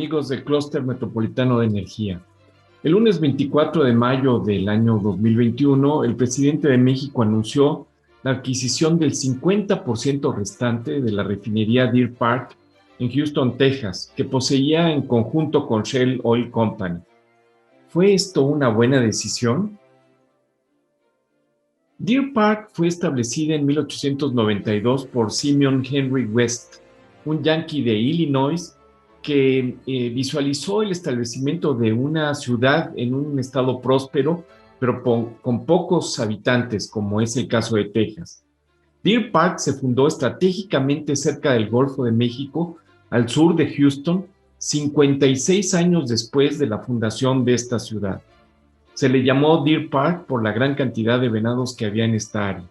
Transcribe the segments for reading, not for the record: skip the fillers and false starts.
amigos del Clúster Metropolitano de Energía? El lunes 24 de mayo del año 2021, el presidente de México anunció la adquisición del 50% restante de la refinería Deer Park en Houston, Texas, que poseía en conjunto con Shell Oil Company. ¿Fue esto una buena decisión? Deer Park fue establecida en 1892 por Simeon Henry West, un yanqui de Illinois que visualizó el establecimiento de una ciudad en un estado próspero, pero con pocos habitantes, como es el caso de Texas. Deer Park se fundó estratégicamente cerca del Golfo de México, al sur de Houston, 56 años después de la fundación de esta ciudad. Se le llamó Deer Park por la gran cantidad de venados que había en esta área.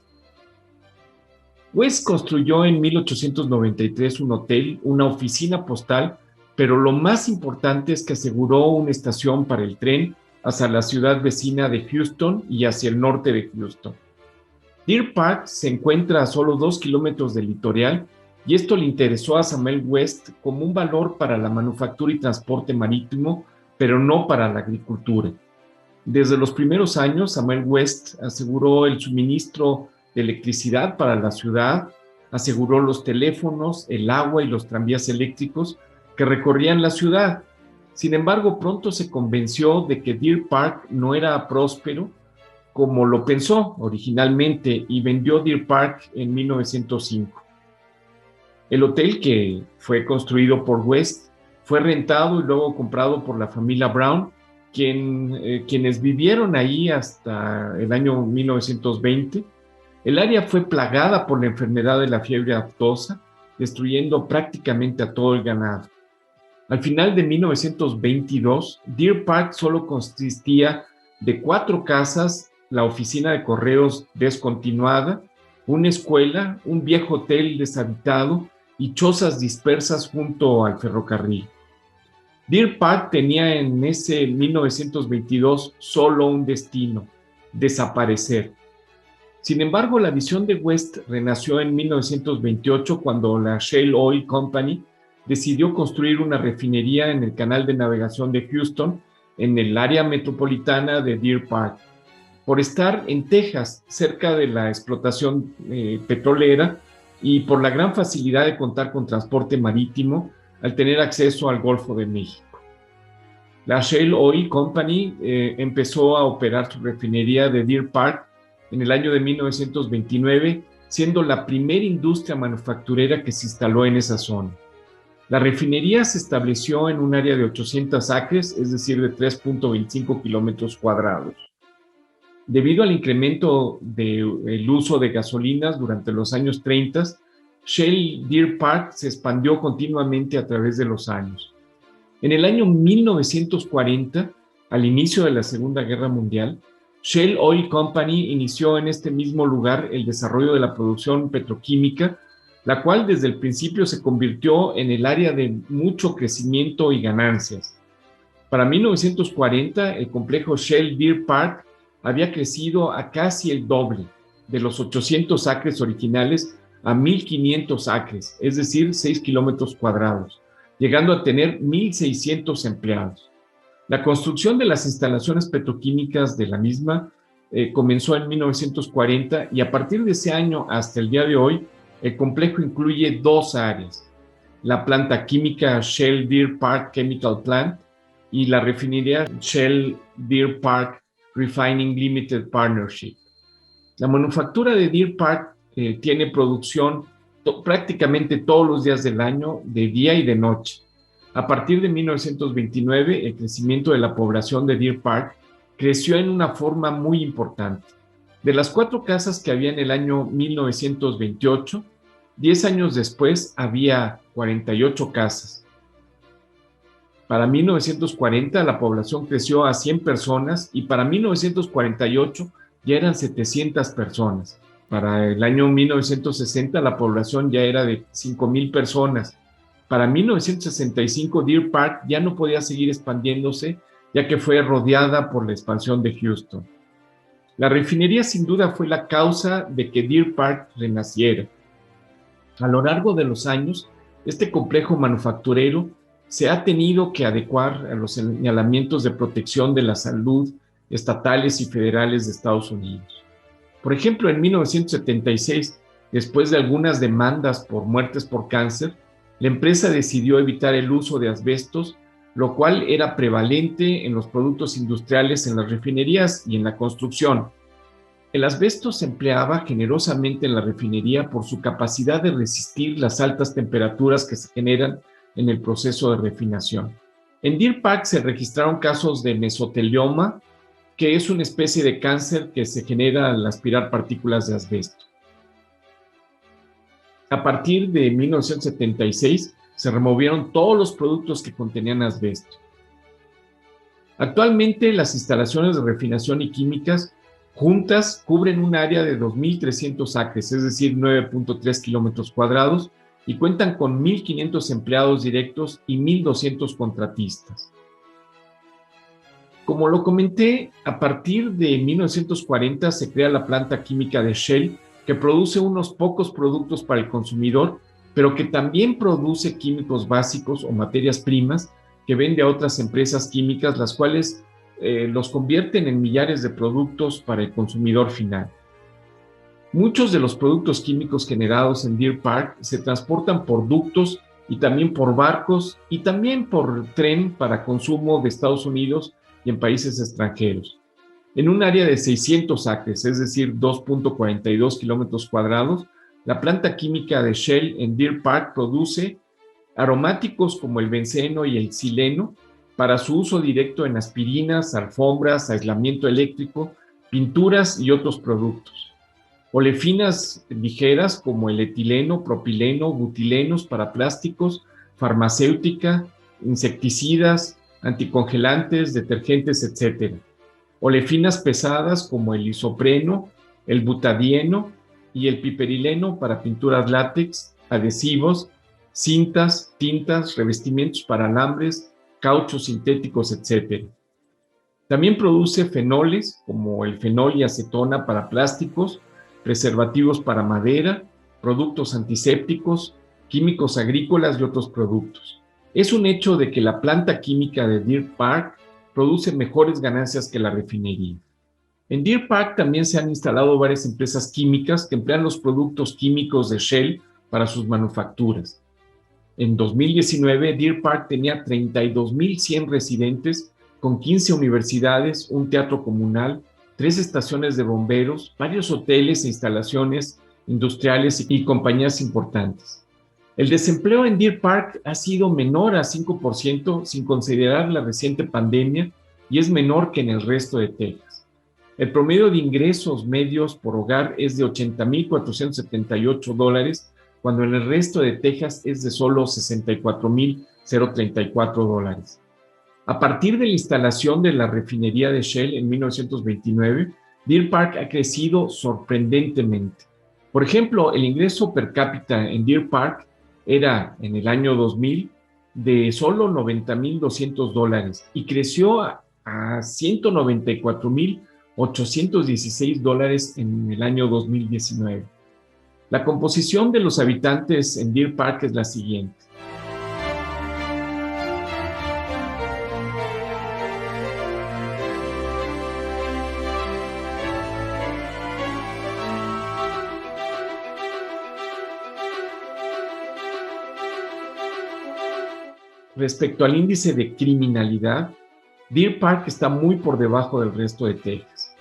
West construyó en 1893 un hotel, una oficina postal, pero lo más importante es que aseguró una estación para el tren hacia la ciudad vecina de Houston y hacia el norte de Houston. Deer Park se encuentra a solo 2 kilómetros del litoral y esto le interesó a Samuel West como un valor para la manufactura y transporte marítimo, pero no para la agricultura. Desde los primeros años, Samuel West aseguró el suministro de electricidad para la ciudad, aseguró los teléfonos, el agua y los tranvías eléctricos que recorrían la ciudad. Sin embargo, pronto se convenció de que Deer Park no era próspero como lo pensó originalmente y vendió Deer Park en 1905. El hotel, que fue construido por West, fue rentado y luego comprado por la familia Brown, quienes vivieron ahí hasta el año 1920. El área fue plagada por la enfermedad de la fiebre aftosa, destruyendo prácticamente a todo el ganado. Al final de 1922, Deer Park solo consistía de 4 casas, la oficina de correos descontinuada, una escuela, un viejo hotel deshabitado y chozas dispersas junto al ferrocarril. Deer Park tenía en ese 1922 solo un destino: desaparecer. Sin embargo, la visión de West renació en 1928 cuando la Shell Oil Company decidió construir una refinería en el canal de navegación de Houston, en el área metropolitana de Deer Park. Por estar en Texas, cerca de la explotación petrolera y por la gran facilidad de contar con transporte marítimo al tener acceso al Golfo de México. La Shell Oil Company empezó a operar su refinería de Deer Park en el año de 1929, siendo la primera industria manufacturera que se instaló en esa zona. La refinería se estableció en un área de 800 acres, es decir, de 3.25 kilómetros cuadrados. Debido al incremento del uso de gasolinas durante los años 30, Shell Deer Park se expandió continuamente a través de los años. En el año 1940, al inicio de la Segunda Guerra Mundial, Shell Oil Company inició en este mismo lugar el desarrollo de la producción petroquímica, la cual desde el principio se convirtió en el área de mucho crecimiento y ganancias. Para 1940, el complejo Shell Deer Park había crecido a casi el doble, de los 800 acres originales a 1.500 acres, es decir, 6 kilómetros cuadrados, llegando a tener 1.600 empleados. La construcción de las instalaciones petroquímicas de la misma comenzó en 1940 y a partir de ese año hasta el día de hoy, el complejo incluye 2 áreas: la planta química Shell Deer Park Chemical Plant y la refinería Shell Deer Park Refining Limited Partnership. La manufactura de Deer Park tiene producción prácticamente todos los días del año, de día y de noche. A partir de 1929, el crecimiento de la población de Deer Park creció en una forma muy importante. De las 4 casas que había en el año 1928, 10 años después había 48 casas. Para 1940 la población creció a 100 personas y para 1948 ya eran 700 personas. Para el año 1960 la población ya era de 5,000 personas. Para 1965 Deer Park ya no podía seguir expandiéndose, ya que fue rodeada por la expansión de Houston. La refinería sin duda fue la causa de que Deer Park renaciera. A lo largo de los años, este complejo manufacturero se ha tenido que adecuar a los señalamientos de protección de la salud estatales y federales de Estados Unidos. Por ejemplo, en 1976, después de algunas demandas por muertes por cáncer, la empresa decidió evitar el uso de asbestos, lo cual era prevalente en los productos industriales, en las refinerías y en la construcción. El asbesto se empleaba generosamente en la refinería por su capacidad de resistir las altas temperaturas que se generan en el proceso de refinación. En Deer Park se registraron casos de mesotelioma, que es una especie de cáncer que se genera al aspirar partículas de asbesto. A partir de 1976 se removieron todos los productos que contenían asbesto. Actualmente las instalaciones de refinación y químicas juntas cubren un área de 2.300 acres, es decir, 9.3 kilómetros cuadrados, y cuentan con 1.500 empleados directos y 1.200 contratistas. Como lo comenté, a partir de 1940 se crea la planta química de Shell, que produce unos pocos productos para el consumidor, pero que también produce químicos básicos o materias primas que vende a otras empresas químicas, las cuales los convierten en millares de productos para el consumidor final. Muchos de los productos químicos generados en Deer Park se transportan por ductos y también por barcos y también por tren para consumo de Estados Unidos y en países extranjeros. En un área de 600 acres, es decir, 2.42 kilómetros cuadrados, la planta química de Shell en Deer Park produce aromáticos como el benceno y el xileno para su uso directo en aspirinas, alfombras, aislamiento eléctrico, pinturas y otros productos. Olefinas ligeras como el etileno, propileno, butilenos para plásticos, farmacéutica, insecticidas, anticongelantes, detergentes, etc. Olefinas pesadas como el isopreno, el butadieno y el piperileno para pinturas látex, adhesivos, cintas, tintas, revestimientos para alambres, cauchos sintéticos, etc. También produce fenoles como el fenol y acetona para plásticos, preservativos para madera, productos antisépticos, químicos agrícolas y otros productos. Es un hecho de que la planta química de Deer Park produce mejores ganancias que la refinería. En Deer Park también se han instalado varias empresas químicas que emplean los productos químicos de Shell para sus manufacturas. En 2019, Deer Park tenía 32.100 residentes con 15 universidades, un teatro comunal, 3 estaciones de bomberos, varios hoteles e instalaciones industriales y compañías importantes. El desempleo en Deer Park ha sido menor a 5% sin considerar la reciente pandemia y es menor que en el resto de Texas. El promedio de ingresos medios por hogar es de $80,478, cuando en el resto de Texas es de solo $64,034. A partir de la instalación de la refinería de Shell en 1929, Deer Park ha crecido sorprendentemente. Por ejemplo, el ingreso per cápita en Deer Park era, en el año 2000, de solo $90,200 y creció a $194,816 en el año 2019. La composición de los habitantes en Deer Park es la siguiente. Respecto al índice de criminalidad, Deer Park está muy por debajo del resto de Texas.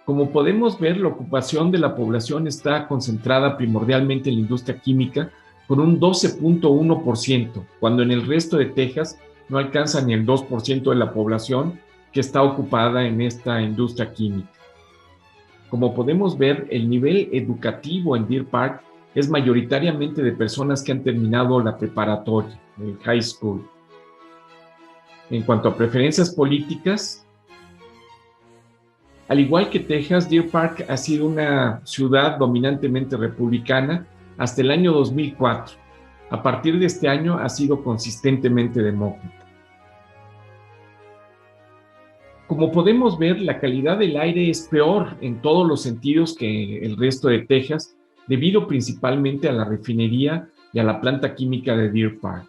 Como podemos ver, la ocupación de la población está concentrada primordialmente en la industria química con un 12.1%, cuando en el resto de Texas no alcanza ni el 2% de la población que está ocupada en esta industria química. Como podemos ver, el nivel educativo en Deer Park es mayoritariamente de personas que han terminado la preparatoria, el high school. En cuanto a preferencias políticas, al igual que Texas, Deer Park ha sido una ciudad dominantemente republicana hasta el año 2004. A partir de este año ha sido consistentemente demócrata. Como podemos ver, la calidad del aire es peor en todos los sentidos que el resto de Texas, debido principalmente a la refinería y a la planta química de Deer Park.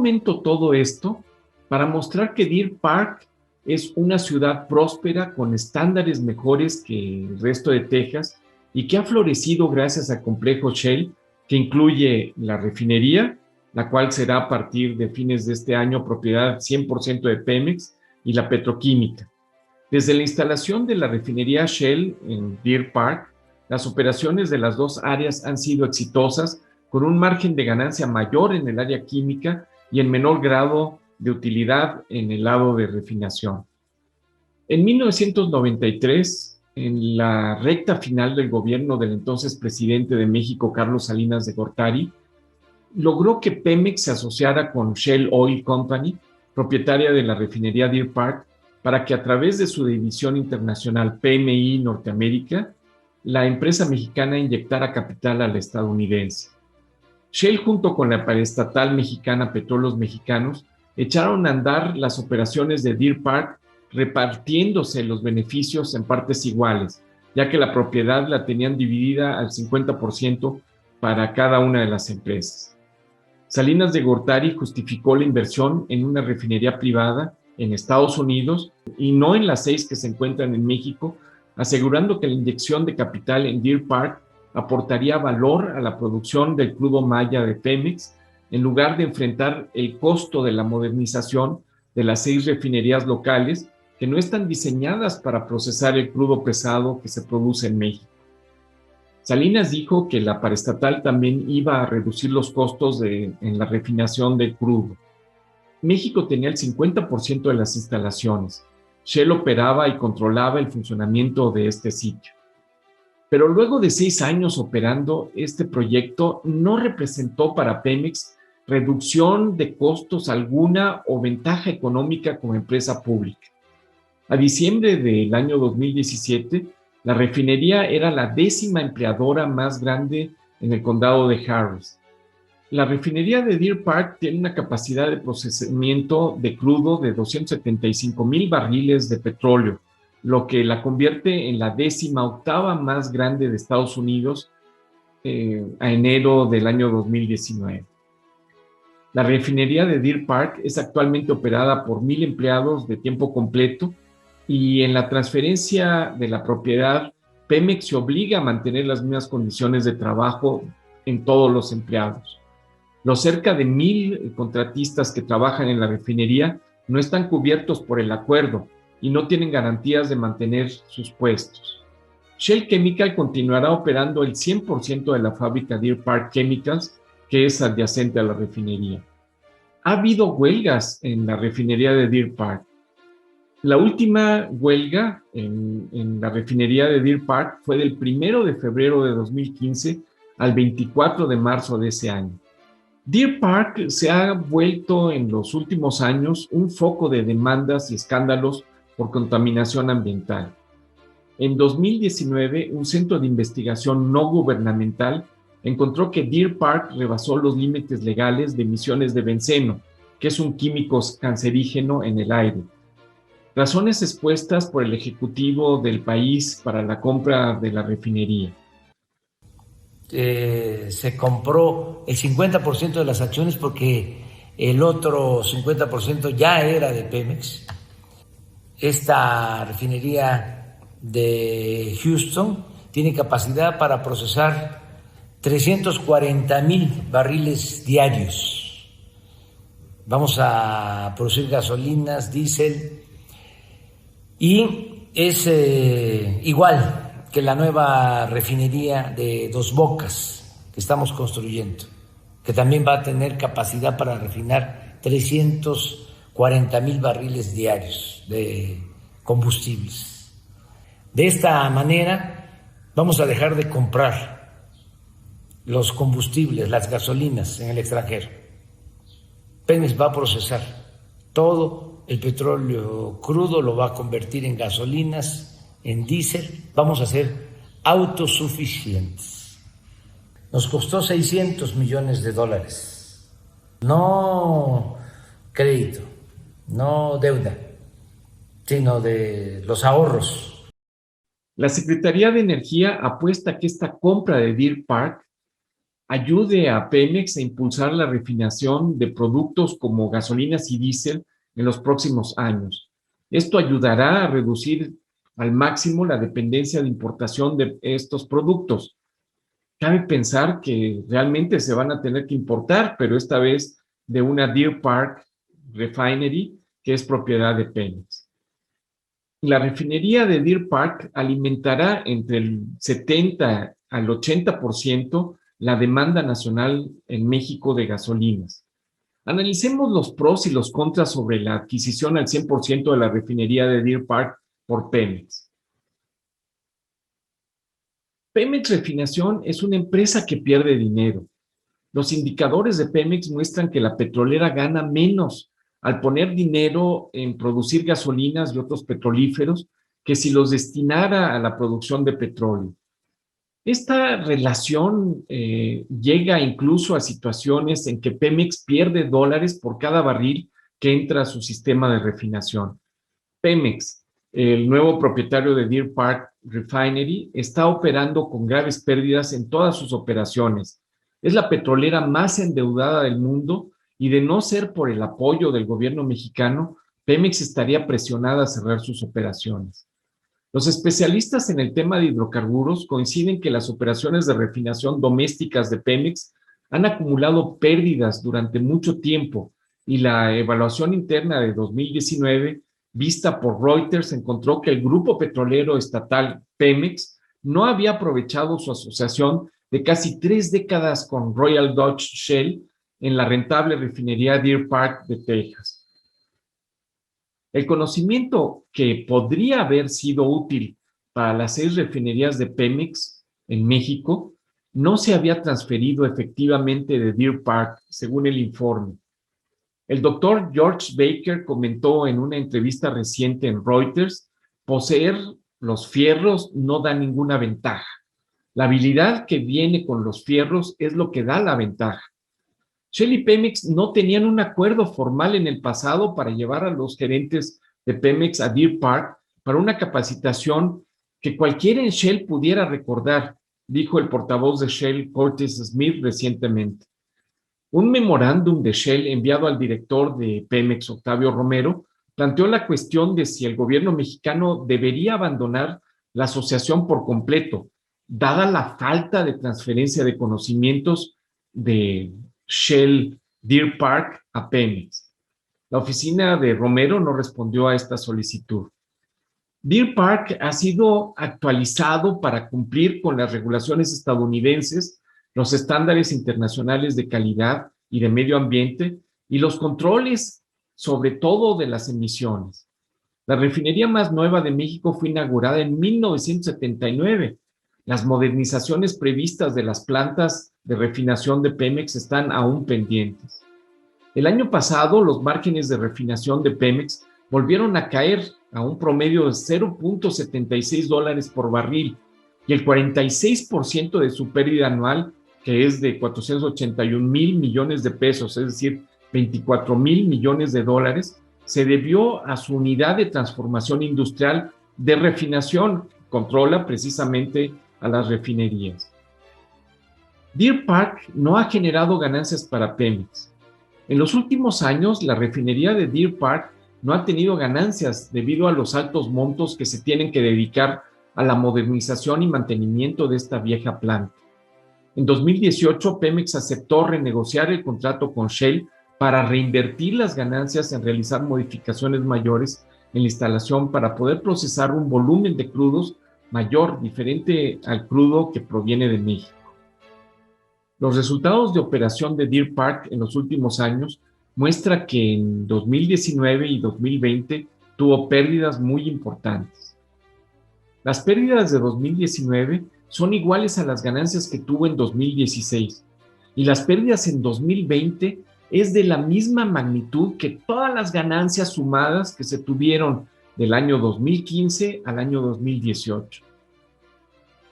comento todo esto? Para mostrar que Deer Park es una ciudad próspera con estándares mejores que el resto de Texas y que ha florecido gracias al complejo Shell, que incluye la refinería, la cual será a partir de fines de este año propiedad 100% de Pemex, y la petroquímica. Desde la instalación de la refinería Shell en Deer Park, las operaciones de las dos áreas han sido exitosas, con un margen de ganancia mayor en el área química y en menor grado de utilidad en el lado de refinación. En 1993, en la recta final del gobierno del entonces presidente de México, Carlos Salinas de Gortari, logró que Pemex se asociara con Shell Oil Company, propietaria de la refinería Deer Park, para que a través de su división internacional PMI Norteamérica, la empresa mexicana inyectara capital a la estadounidense. Shell, junto con la paraestatal mexicana Petróleos Mexicanos, echaron a andar las operaciones de Deer Park repartiéndose los beneficios en partes iguales, ya que la propiedad la tenían dividida al 50% para cada una de las empresas. Salinas de Gortari justificó la inversión en una refinería privada en Estados Unidos y no en las 6 que se encuentran en México, asegurando que la inyección de capital en Deer Park aportaría valor a la producción del crudo maya de Pemex, en lugar de enfrentar el costo de la modernización de las 6 refinerías locales que no están diseñadas para procesar el crudo pesado que se produce en México. Salinas dijo que la paraestatal también iba a reducir los costos en la refinación del crudo. México tenía el 50% de las instalaciones. Shell operaba y controlaba el funcionamiento de este sitio. Pero luego de 6 años operando, este proyecto no representó para Pemex reducción de costos alguna o ventaja económica como empresa pública. A diciembre del año 2017, la refinería era la 10ª empleadora más grande en el condado de Harris. La refinería de Deer Park tiene una capacidad de procesamiento de crudo de 275,000 barriles de petróleo, lo que la convierte en la 18ª más grande de Estados Unidos a enero del año 2019. La refinería de Deer Park es actualmente operada por 1,000 empleados de tiempo completo y en la transferencia de la propiedad, Pemex se obliga a mantener las mismas condiciones de trabajo en todos los empleados. Los cerca de 1,000 contratistas que trabajan en la refinería no están cubiertos por el acuerdo y no tienen garantías de mantener sus puestos. Shell Chemical continuará operando el 100% de la fábrica Deer Park Chemicals, que es adyacente a la refinería. Ha habido huelgas en la refinería de Deer Park. La última huelga en la refinería de Deer Park fue del 1 de febrero de 2015 al 24 de marzo de ese año. Deer Park se ha vuelto en los últimos años un foco de demandas y escándalos por contaminación ambiental. En 2019, un centro de investigación no gubernamental encontró que Deer Park rebasó los límites legales de emisiones de benceno, que es un químico cancerígeno en el aire. Razones expuestas por el ejecutivo del país para la compra de la refinería. Se compró el 50% de las acciones porque el otro 50% ya era de Pemex. Esta refinería de Houston tiene capacidad para procesar 340,000 barriles diarios. Vamos a producir gasolinas, diésel, y es igual que la nueva refinería de Dos Bocas que estamos construyendo, que también va a tener capacidad para refinar 340,000 barriles diarios de combustibles. De esta manera vamos a dejar de comprar los combustibles, las gasolinas en el extranjero. Pemex va a procesar todo el petróleo crudo, lo va a convertir en gasolinas, en diésel. Vamos a ser autosuficientes. Nos costó $600 millones. No crédito, no deuda, sino de los ahorros. La Secretaría de Energía apuesta que esta compra de Deer Park ayude a Pemex a impulsar la refinación de productos como gasolinas y diésel en los próximos años. Esto ayudará a reducir al máximo la dependencia de importación de estos productos. Cabe pensar que realmente se van a tener que importar, pero esta vez de una Deer Park Refinery, que es propiedad de Pemex. La refinería de Deer Park alimentará entre el 70 al 80% la demanda nacional en México de gasolinas. Analicemos los pros y los contras sobre la adquisición al 100% de la refinería de Deer Park por Pemex. Pemex Refinación es una empresa que pierde dinero. Los indicadores de Pemex muestran que la petrolera gana menos al poner dinero en producir gasolinas y otros petrolíferos que si los destinara a la producción de petróleo. Esta relación llega incluso a situaciones en que Pemex pierde dólares por cada barril que entra a su sistema de refinación. Pemex, el nuevo propietario de Deer Park Refinery, está operando con graves pérdidas en todas sus operaciones. Es la petrolera más endeudada del mundo y de no ser por el apoyo del gobierno mexicano, Pemex estaría presionada a cerrar sus operaciones. Los especialistas en el tema de hidrocarburos coinciden que las operaciones de refinación domésticas de Pemex han acumulado pérdidas durante mucho tiempo y la evaluación interna de 2019 vista por Reuters encontró que el grupo petrolero estatal Pemex no había aprovechado su asociación de casi 3 décadas con Royal Dutch Shell en la rentable refinería Deer Park de Texas. El conocimiento que podría haber sido útil para las 6 refinerías de Pemex en México no se había transferido efectivamente de Deer Park, según el informe. El doctor George Baker comentó en una entrevista reciente en Reuters: poseer los fierros no da ninguna ventaja. La habilidad que viene con los fierros es lo que da la ventaja. Shell y Pemex no tenían un acuerdo formal en el pasado para llevar a los gerentes de Pemex a Deer Park para una capacitación que cualquiera en Shell pudiera recordar, dijo el portavoz de Shell, Curtis Smith, recientemente. Un memorándum de Shell enviado al director de Pemex, Octavio Romero, planteó la cuestión de si el gobierno mexicano debería abandonar la asociación por completo, dada la falta de transferencia de conocimientos de Shell Deer Park a Pemex. La oficina de Romero no respondió a esta solicitud. Deer Park ha sido actualizado para cumplir con las regulaciones estadounidenses, los estándares internacionales de calidad y de medio ambiente y los controles, sobre todo de las emisiones. La refinería más nueva de México fue inaugurada en 1979. Las modernizaciones previstas de las plantas de refinación de Pemex están aún pendientes. El año pasado, los márgenes de refinación de Pemex volvieron a caer a un promedio de $0.76 por barril y el 46% de su pérdida anual, que es de 481,000 millones de pesos, es decir, 24,000 millones de dólares, se debió a su unidad de transformación industrial de refinación, que controla precisamente a las refinerías. Deer Park no ha generado ganancias para Pemex. En los últimos años, la refinería de Deer Park no ha tenido ganancias debido a los altos montos que se tienen que dedicar a la modernización y mantenimiento de esta vieja planta. En 2018, Pemex aceptó renegociar el contrato con Shell para reinvertir las ganancias en realizar modificaciones mayores en la instalación para poder procesar un volumen de crudos mayor, diferente al crudo que proviene de México. Los resultados de operación de Deer Park en los últimos años muestran que en 2019 y 2020 tuvo pérdidas muy importantes. Las pérdidas de 2019 son iguales a las ganancias que tuvo en 2016 y las pérdidas en 2020 es de la misma magnitud que todas las ganancias sumadas que se tuvieron del año 2015 al año 2018.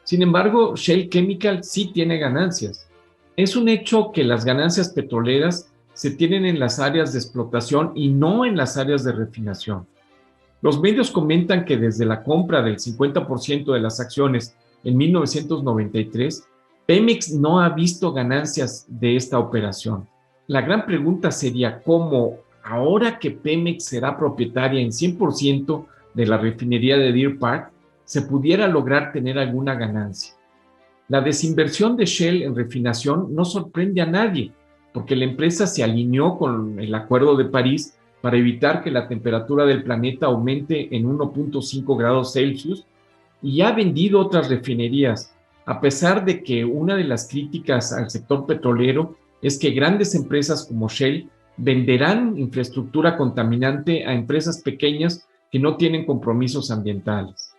Sin embargo, Shell Chemical sí tiene ganancias. Es un hecho que las ganancias petroleras se tienen en las áreas de explotación y no en las áreas de refinación. Los medios comentan que desde la compra del 50% de las acciones en 1993, Pemex no ha visto ganancias de esta operación. La gran pregunta sería cómo, ahora que Pemex será propietaria en 100% de la refinería de Deer Park, se pudiera lograr tener alguna ganancia. La desinversión de Shell en refinación no sorprende a nadie, porque la empresa se alineó con el Acuerdo de París para evitar que la temperatura del planeta aumente en 1.5 grados Celsius y ha vendido otras refinerías, a pesar de que una de las críticas al sector petrolero es que grandes empresas como Shell venderán infraestructura contaminante a empresas pequeñas que no tienen compromisos ambientales.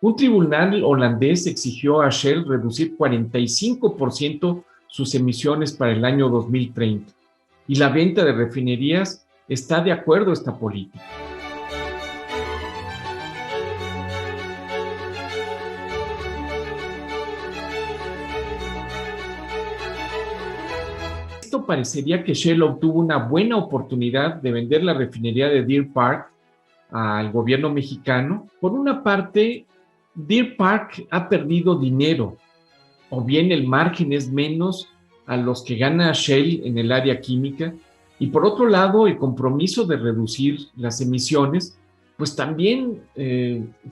Un tribunal holandés exigió a Shell reducir 45% sus emisiones para el año 2030 y la venta de refinerías está de acuerdo a esta política. Esto parecería que Shell obtuvo una buena oportunidad de vender la refinería de Deer Park al gobierno mexicano. Por una parte, Deer Park ha perdido dinero, o bien el margen es menos a los que gana Shell en el área química, y por otro lado, el compromiso de reducir las emisiones, pues también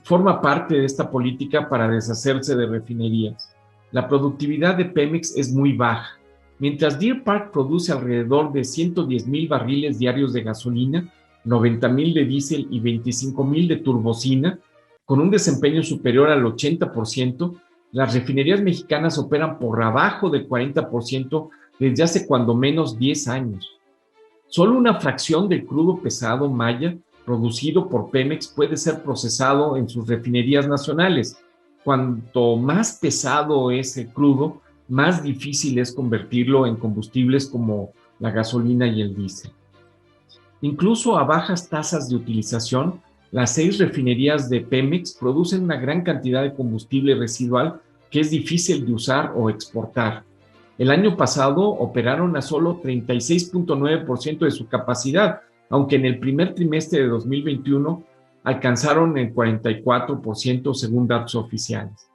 forma parte de esta política para deshacerse de refinerías. La productividad de Pemex es muy baja. Mientras Deer Park produce alrededor de 110,000 barriles diarios de gasolina, 90,000 de diésel y 25,000 de turbocina, con un desempeño superior al 80%, las refinerías mexicanas operan por abajo del 40% desde hace cuando menos 10 años. Solo una fracción del crudo pesado maya producido por Pemex puede ser procesado en sus refinerías nacionales. Cuanto más pesado es el crudo, más difícil es convertirlo en combustibles como la gasolina y el diésel. Incluso a bajas tasas de utilización, las 6 refinerías de Pemex producen una gran cantidad de combustible residual que es difícil de usar o exportar. El año pasado operaron a solo 36.9% de su capacidad, aunque en el primer trimestre de 2021 alcanzaron el 44% según datos oficiales.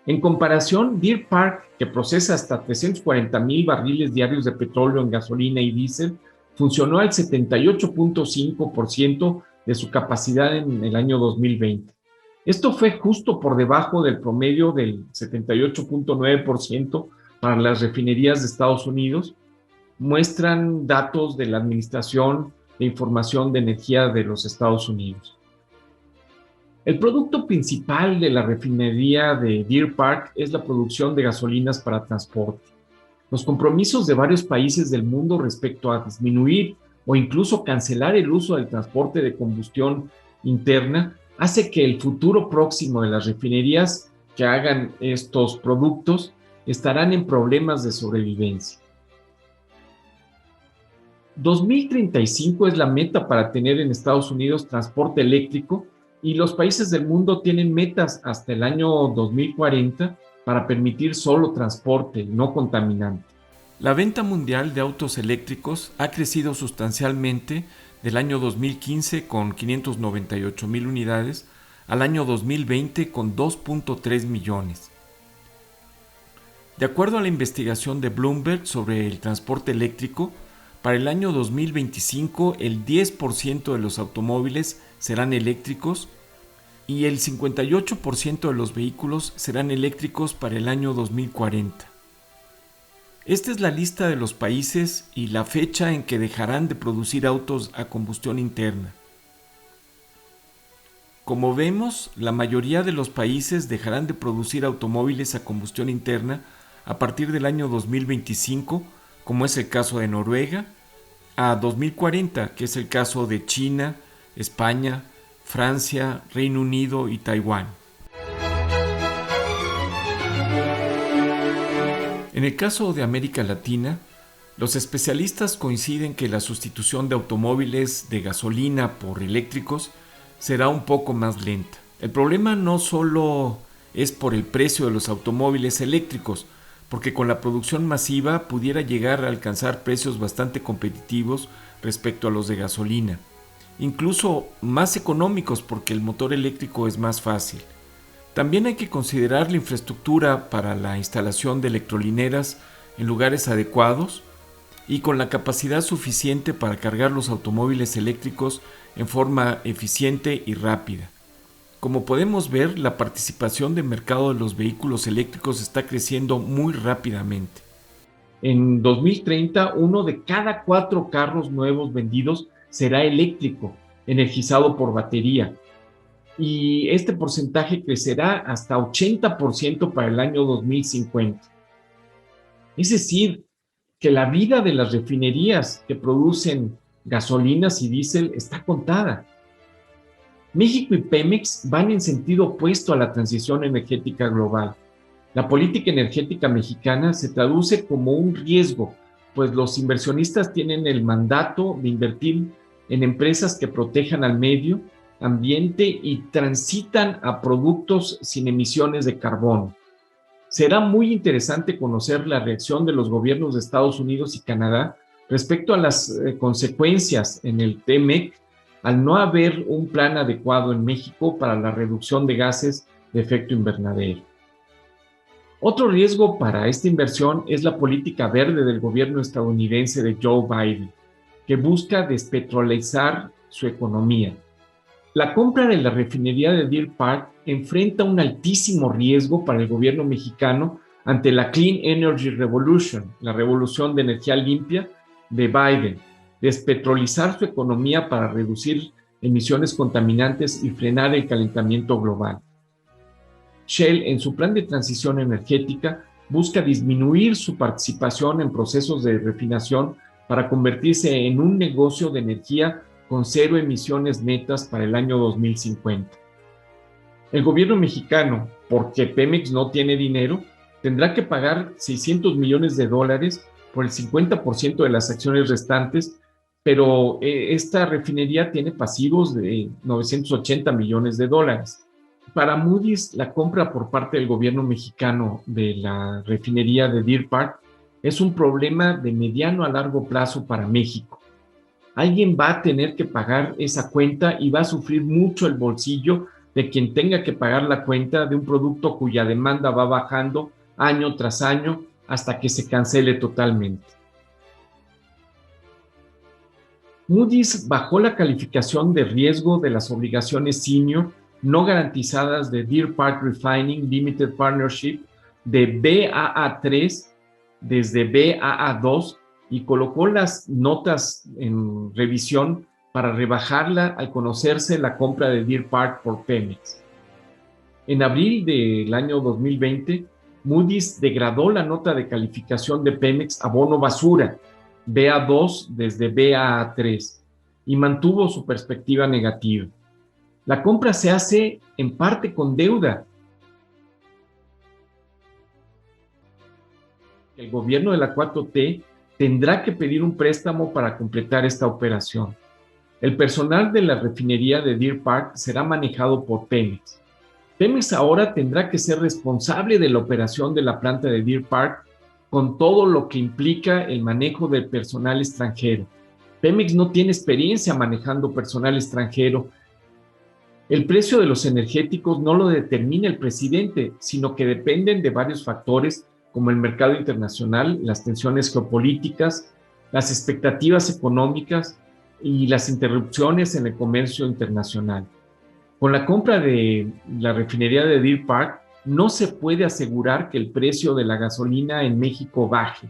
En comparación, Deer Park, que procesa hasta 340,000 barriles diarios de petróleo en gasolina y diésel, funcionó al 78.5% de su capacidad en el año 2020. Esto fue justo por debajo del promedio del 78.9% para las refinerías de Estados Unidos, muestran datos de la Administración de Información de Energía de los Estados Unidos. El producto principal de la refinería de Deer Park es la producción de gasolinas para transporte. Los compromisos de varios países del mundo respecto a disminuir o incluso cancelar el uso del transporte de combustión interna hace que el futuro próximo de las refinerías que hagan estos productos estarán en problemas de sobrevivencia. 2035 es la meta para tener en Estados Unidos transporte eléctrico y los países del mundo tienen metas hasta el año 2040 para permitir solo transporte, no contaminante. La venta mundial de autos eléctricos ha crecido sustancialmente del año 2015 con 598,000 unidades al año 2020 con 2.3 millones. De acuerdo a la investigación de Bloomberg sobre el transporte eléctrico, para el año 2025 el 10% de los automóviles serán eléctricos y el 58% de los vehículos serán eléctricos para el año 2040. Esta es la lista de los países y la fecha en que dejarán de producir autos a combustión interna. Como vemos, la mayoría de los países dejarán de producir automóviles a combustión interna a partir del año 2025, como es el caso de Noruega, a 2040, que es el caso de China, España, Francia, Reino Unido y Taiwán. En el caso de América Latina, los especialistas coinciden que la sustitución de automóviles de gasolina por eléctricos será un poco más lenta. El problema no solo es por el precio de los automóviles eléctricos, porque con la producción masiva pudiera llegar a alcanzar precios bastante competitivos respecto a los de gasolina, incluso más económicos porque el motor eléctrico es más fácil. También hay que considerar la infraestructura para la instalación de electrolineras en lugares adecuados y con la capacidad suficiente para cargar los automóviles eléctricos en forma eficiente y rápida. Como podemos ver, la participación de mercado de los vehículos eléctricos está creciendo muy rápidamente. En 2030, 1 de cada 4 carros nuevos vendidos será eléctrico, energizado por batería. Y este porcentaje crecerá hasta 80% para el año 2050. Es decir, que la vida de las refinerías que producen gasolinas y diésel está contada. México y Pemex van en sentido opuesto a la transición energética global. La política energética mexicana se traduce como un riesgo, pues los inversionistas tienen el mandato de invertir en empresas que protejan al medio ambiente y transitan a productos sin emisiones de carbono. Será muy interesante conocer la reacción de los gobiernos de Estados Unidos y Canadá respecto a las consecuencias en el TMEC al no haber un plan adecuado en México para la reducción de gases de efecto invernadero. Otro riesgo para esta inversión es la política verde del gobierno estadounidense de Joe Biden, que busca despetrolizar su economía. La compra de la refinería de Deer Park enfrenta un altísimo riesgo para el gobierno mexicano ante la Clean Energy Revolution, la revolución de energía limpia de Biden, despetrolizar su economía para reducir emisiones contaminantes y frenar el calentamiento global. Shell, en su plan de transición energética, busca disminuir su participación en procesos de refinación para convertirse en un negocio de energía con 0 emisiones netas para el año 2050. El gobierno mexicano, porque Pemex no tiene dinero, tendrá que pagar $600 millones por el 50% de las acciones restantes, pero esta refinería tiene pasivos de $980 millones. Para Moody's, la compra por parte del gobierno mexicano de la refinería de Deer Park es un problema de mediano a largo plazo para México. Alguien va a tener que pagar esa cuenta y va a sufrir mucho el bolsillo de quien tenga que pagar la cuenta de un producto cuya demanda va bajando año tras año hasta que se cancele totalmente. Moody's bajó la calificación de riesgo de las obligaciones senior no garantizadas de Deer Park Refining Limited Partnership de Baa3 desde Baa2 y colocó las notas en revisión para rebajarla al conocerse la compra de Deer Park por Pemex. En abril del año 2020, Moody's degradó la nota de calificación de Pemex a bono basura, Ba2 desde Baa3, y mantuvo su perspectiva negativa. La compra se hace en parte con deuda. El gobierno de la 4T tendrá que pedir un préstamo para completar esta operación. El personal de la refinería de Deer Park será manejado por Pemex. Pemex ahora tendrá que ser responsable de la operación de la planta de Deer Park con todo lo que implica el manejo del personal extranjero. Pemex no tiene experiencia manejando personal extranjero. El precio de los energéticos no lo determina el presidente, sino que dependen de varios factores como el mercado internacional, las tensiones geopolíticas, las expectativas económicas y las interrupciones en el comercio internacional. Con la compra de la refinería de Deer Park, no se puede asegurar que el precio de la gasolina en México baje.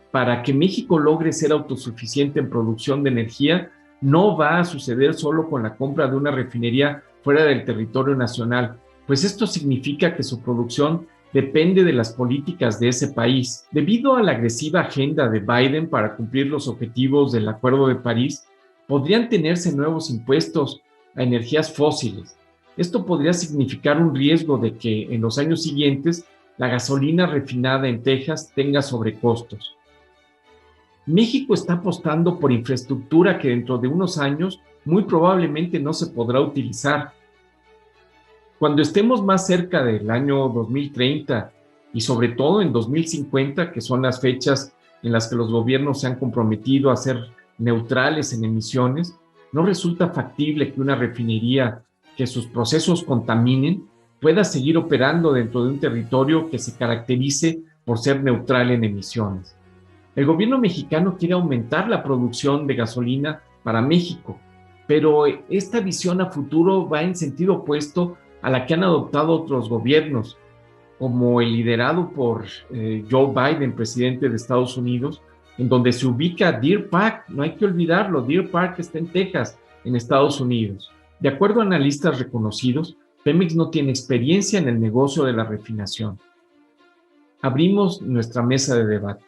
Para que México logre ser autosuficiente en producción de energía, no va a suceder solo con la compra de una refinería fuera del territorio nacional, pues esto significa que su producción depende de las políticas de ese país. Debido a la agresiva agenda de Biden para cumplir los objetivos del Acuerdo de París, podrían tenerse nuevos impuestos a energías fósiles. Esto podría significar un riesgo de que en los años siguientes la gasolina refinada en Texas tenga sobrecostos. México está apostando por infraestructura que dentro de unos años muy probablemente no se podrá utilizar. Cuando estemos más cerca del año 2030 y sobre todo en 2050, que son las fechas en las que los gobiernos se han comprometido a ser neutrales en emisiones, no resulta factible que una refinería que sus procesos contaminen pueda seguir operando dentro de un territorio que se caracterice por ser neutral en emisiones. El gobierno mexicano quiere aumentar la producción de gasolina para México, pero esta visión a futuro va en sentido opuesto a la que han adoptado otros gobiernos, como el liderado por Joe Biden, presidente de Estados Unidos, en donde se ubica Deer Park. No hay que olvidarlo, Deer Park está en Texas, en Estados Unidos. De acuerdo a analistas reconocidos, Pemex no tiene experiencia en el negocio de la refinación. Abrimos nuestra mesa de debate.